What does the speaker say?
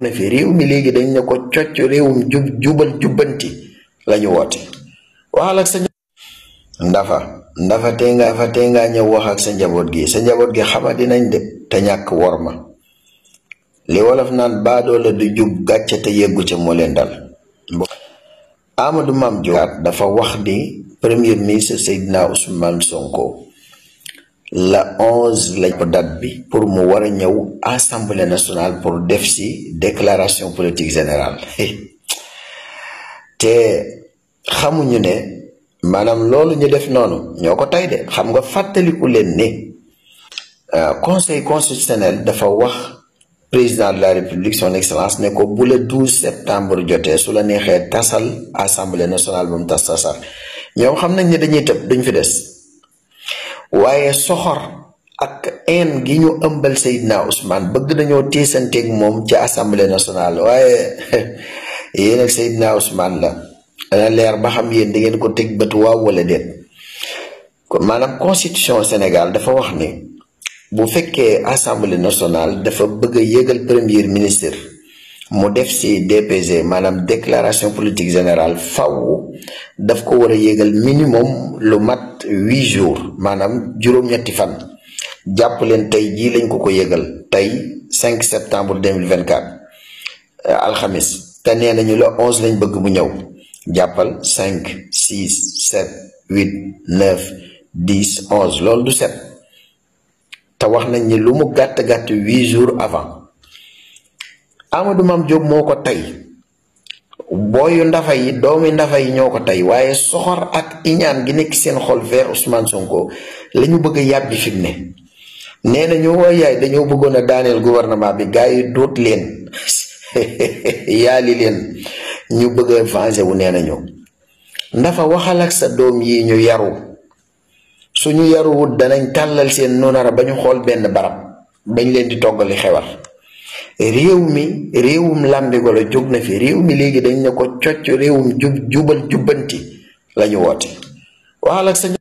na fi réew mi léegi dañ ne ko cocc réewum jubal jubbanti lañu woote. waxal ak sa ndafa tey nga ñëw wax ak sa njaboot gi xama dinañ de te ñàkk worma li wolof naan baadoo la du jub gàcce te yeggu ca moo leen dal. Amadou Mame Diop dafa wax ni premier ministre Seydina Ousmane Sonko la 11 lañ ko date bi pour mu war a ñëw assemblée nationale pour def si déclaration politique générale te xamuñu ne maanaam loolu ñu def noonu ñoo ko tey de. xam nga fàttaliku leen ni conseil constitutionnel dafa wax président de la république son excellence ne ko bu le 12 septembre jotee su la neexee tasal assemblée nationale ba mu tasar ñoom xam nañ ne dañuy tëb duñ fi des. waaye soxor ak een gi ñu ëmbal Seydina Ousmane bëgg nañoo tiisanteeg moom ci assemblée nationale waaye yéen ak Seydina Ousmane la dana leer ba xam yéen da ngeen ko teg bët waaw wala déet. kon maanaam constitution Sénégal dafa wax ni bu fekkee assemblée nationale dafa bëgg a yëgal premier ministre mu def ci DPG maanaam déclaration politique générale faw daf ko war a yëgal minimum lu mat 8 jours maanaam juróom-ñetti fan. jàpp leen tey jii lañ ko yëgal tey 5 septembre 2024 alxamis te nee nañu la 11 lañ bëgg mu ñëw jàppal 5 6 7 8 9 10 11 loolu du set te wax nañ ni lu mu gàtt 8 jours avant. Amadou Mame Diop moo ko tey booyu ndafa yi doomi ndafa yi ñoo ko tey waaye soxor ak iñaan gi nekk seen xol vers Ousmane Sonko la ñu bëgg a yàbbi fi mu ne. nee na ñu yaay dañoo bëggoon a daaneel gouvernement bi gars yi doot leen yaali leen ñu bëgg a venger wu. nee nañu ndafa waxal ak sa doom yi ñu yaru suñu yaruwut danañ tàllal seen nonara ba ñu xool benn barab bañ leen di toggali xewar. réew mi réewum làmbigo la jóg na fi réew mi léegi dañ ne ko cocc réewum jubal jubbanti lañu woote. waxal ak sa